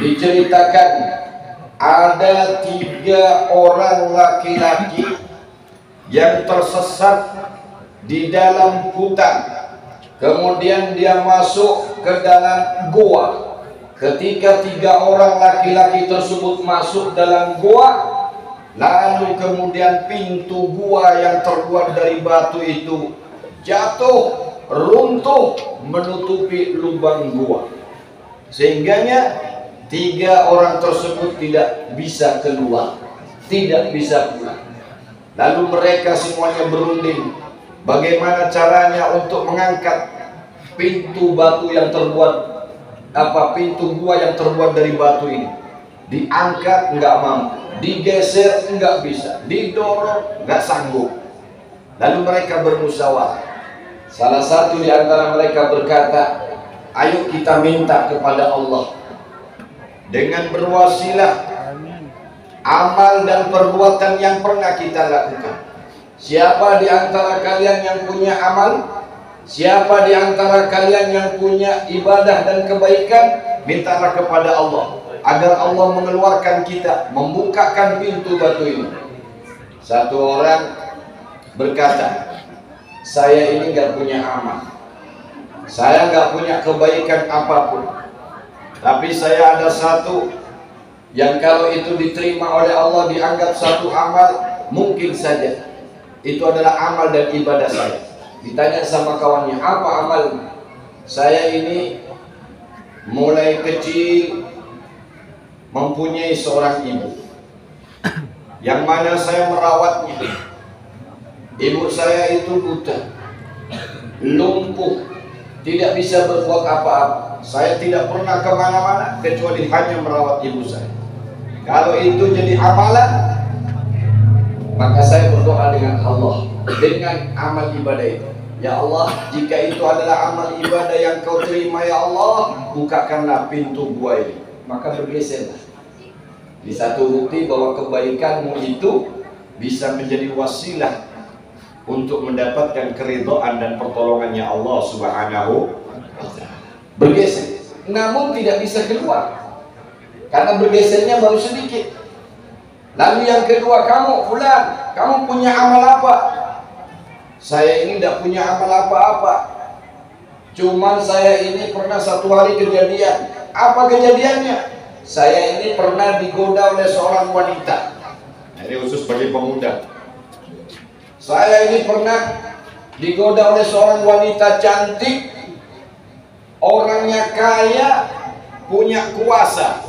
diceritakan ada 3 orang laki-laki yang tersesat di dalam hutan. Kemudian dia masuk ke dalam gua. Ketika 3 orang laki-laki tersebut masuk dalam gua, lalu kemudian pintu gua yang terbuat dari batu itu jatuh, runtuh, menutupi lubang gua. Sehingganya 3 orang tersebut tidak bisa keluar, tidak bisa pulang. Lalu mereka semuanya berunding bagaimana caranya untuk mengangkat pintu batu yang terbuat pintu gua yang terbuat dari batu ini. Diangkat nggak mampu, digeser nggak bisa, didorong nggak sanggup. Lalu mereka bermusyawarah. Salah satu di antara mereka berkata, ayo kita minta kepada Allah dengan berwasilah amal dan perbuatan yang pernah kita lakukan. Siapa di antara kalian yang punya amal, siapa di antara kalian yang punya ibadah dan kebaikan, mintalah kepada Allah agar Allah mengeluarkan kita, membukakan pintu batu ini. Satu orang berkata, saya ini nggak punya amal, saya nggak punya kebaikan apapun, tapi saya ada satu yang kalau itu diterima oleh Allah dianggap satu amal, mungkin saja itu adalah amal dan ibadah saya. Ditanya sama kawannya, apa amalnya? Saya ini mulai kecil mempunyai seorang ibu yang mana saya merawatnya. Ibu saya itu buta, lumpuh, tidak bisa berbuat apa-apa. Saya tidak pernah kemana-mana kecuali hanya merawat ibu saya. Kalau itu jadi amalan, maka saya berdoa dengan Allah dengan amal ibadah itu. Ya Allah, jika itu adalah amal ibadah yang kau terima, ya Allah, bukakanlah pintu gua ini. Maka bergeserlah. Di satu bukti bahwa kebaikanmu itu bisa menjadi wasilah untuk mendapatkan keridhaan dan pertolongannya Allah Subhanahu wa ta'ala. Bergeser, namun tidak bisa keluar karena bergesernya baru sedikit. Lalu yang kedua, kamu fulan, kamu punya amal apa? Saya ini tidak punya amal apa-apa, cuman saya ini pernah satu hari kejadian. Apa kejadiannya? Saya ini pernah digoda oleh seorang wanita. Ini khusus bagi pemuda. Saya ini pernah digoda oleh seorang wanita cantik, orangnya kaya, punya kuasa,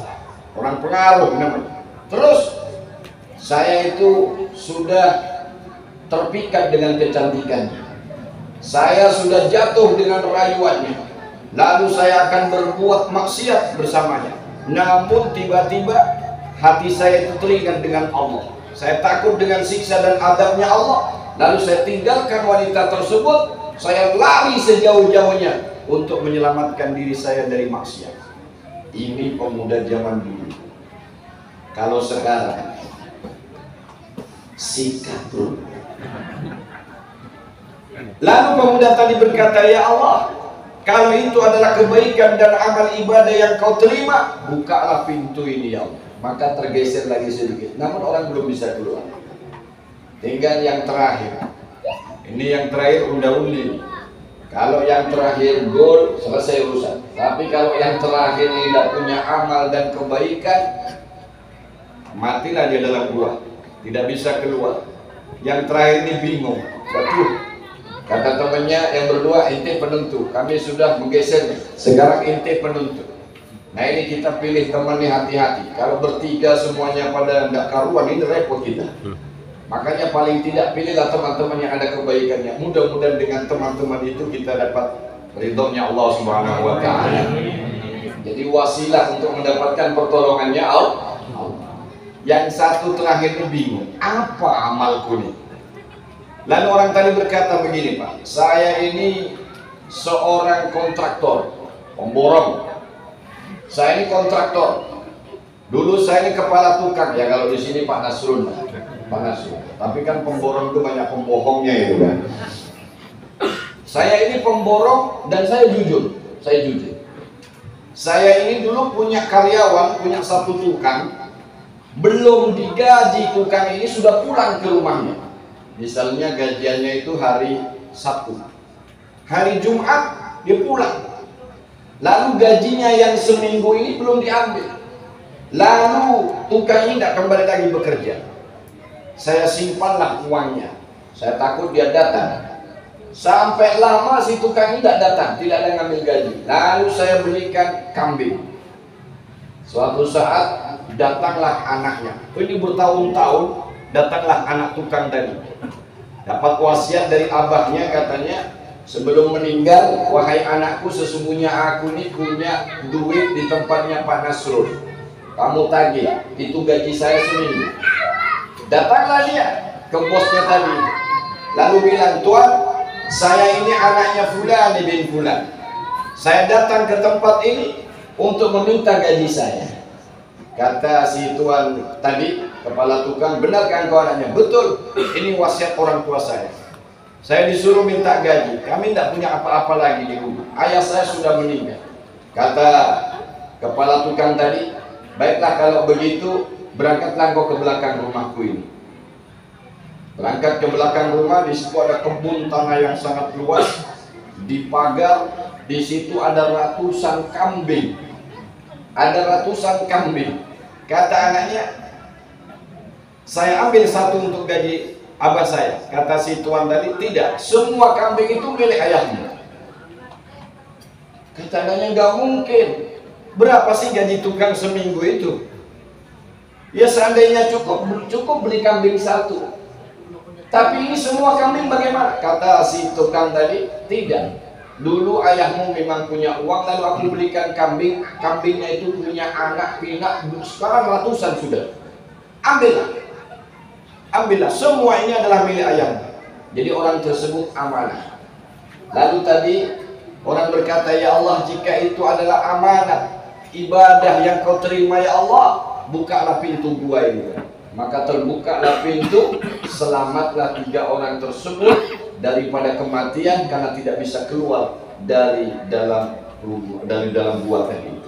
orang pengaruh namanya. Terus saya itu sudah terpikat dengan kecantikannya. Saya sudah jatuh dengan rayuannya. Lalu saya akan berbuat maksiat bersamanya. Namun tiba-tiba hati saya itu teringat dengan Allah. Saya takut dengan siksa dan adabnya Allah. Lalu saya tinggalkan wanita tersebut. Saya lari sejauh-jauhnya untuk menyelamatkan diri saya dari maksiat. Ini pemuda zaman dulu. Kalau sekarang sikat bro. Lalu pemuda tadi berkata, ya Allah, kalau itu adalah kebaikan dan amal ibadah yang kau terima, bukalah pintu ini ya Allah. Maka tergeser lagi sedikit, namun orang belum bisa keluar. Tinggal yang terakhir. Ini yang terakhir unda-undi. Kalau yang terakhir gol, selesai urusan. Tapi kalau yang terakhir tidak punya amal dan kebaikan, matilah dia dalam gua, tidak bisa keluar. Yang terakhir ini bingung. Betul. Kata temannya yang berdua, ente penentu, kami sudah menggesernya, sekarang ente penentu. Nah ini kita pilih temannya, hati-hati. Kalau bertiga semuanya pada tidak karuan, ini repot kita. Makanya paling tidak pilihlah teman-teman yang ada kebaikannya. Mudah-mudahan dengan teman-teman itu kita dapat ridhonya Allah Subhanahu wa ta'ala. Jadi wasilah untuk mendapatkan pertolongannya Allah. Yang satu terakhir ini bingung, apa amalku nih? Lalu orang tadi berkata begini, Pak, saya ini seorang kontraktor, pemborong. Saya ini kontraktor. Dulu saya ini kepala tukang, ya kalau di sini Pak Nasrun, Pak Nasrun. Tapi kan pemborong itu banyak pembohongnya itu kan. Saya ini pemborong dan saya jujur, Saya ini dulu punya karyawan, punya satu tukang, belum digaji tukang ini sudah pulang ke rumahnya. Misalnya gajiannya itu hari Sabtu, hari Jumat dia pulang. Lalu gajinya yang seminggu ini belum diambil. Lalu tukang ini tidak kembali lagi bekerja. Saya simpanlah uangnya. Saya takut dia datang. Sampai lama si tukang ini tidak datang, tidak ada yang ambil gaji. Lalu saya belikan kambing. Suatu saat datanglah anaknya. Ini bertahun-tahun datanglah anak tukang tadi. Dapat wasiat dari abahnya, katanya, sebelum meninggal, wahai anakku, sesungguhnya aku ini punya duit di tempatnya Pak Nasrul. Kamu tagih, itu gaji saya seminggu. Datanglah dia ke bosnya tadi. Lalu bilang, Tuan, saya ini anaknya Fulan bin Fulan. Saya datang ke tempat ini untuk meminta gaji saya. Kata si tuan tadi, kepala tukang, benarkah engkau anaknya? Betul, ini wasiat orang tua saya. Saya disuruh minta gaji. Kami tidak punya apa-apa lagi di rumah. Ayah saya sudah meninggal. Kata kepala tukang tadi, baiklah kalau begitu, berangkatlah engkau ke belakang rumahku ini. Berangkat ke belakang rumah, di situ ada kebun tanah yang sangat luas, dipagar, di situ ada ratusan kambing. Ada ratusan kambing. Kata anaknya, saya ambil satu untuk gaji abah saya. Kata si tuan tadi, tidak, semua kambing itu milik ayahmu. Kata anaknya, nggak mungkin. Berapa sih gaji tukang seminggu itu? Ya seandainya cukup beli kambing satu. Tapi ini semua kambing bagaimana? Kata si tukang tadi, tidak. Dulu ayahmu memang punya uang, lalu aku belikan kambing. Kambingnya itu punya anak, pinak, sekarang ratusan sudah. Ambillah. Ambillah, semua ini adalah milik ayahmu. Jadi orang tersebut amanah. Lalu tadi orang berkata, ya Allah, jika itu adalah amanah, ibadah yang kau terima ya Allah, bukalah pintu gua ini. Maka terbukalah pintu, selamatlah 3 orang tersebut daripada kematian karena tidak bisa keluar dari dalam gua tadi.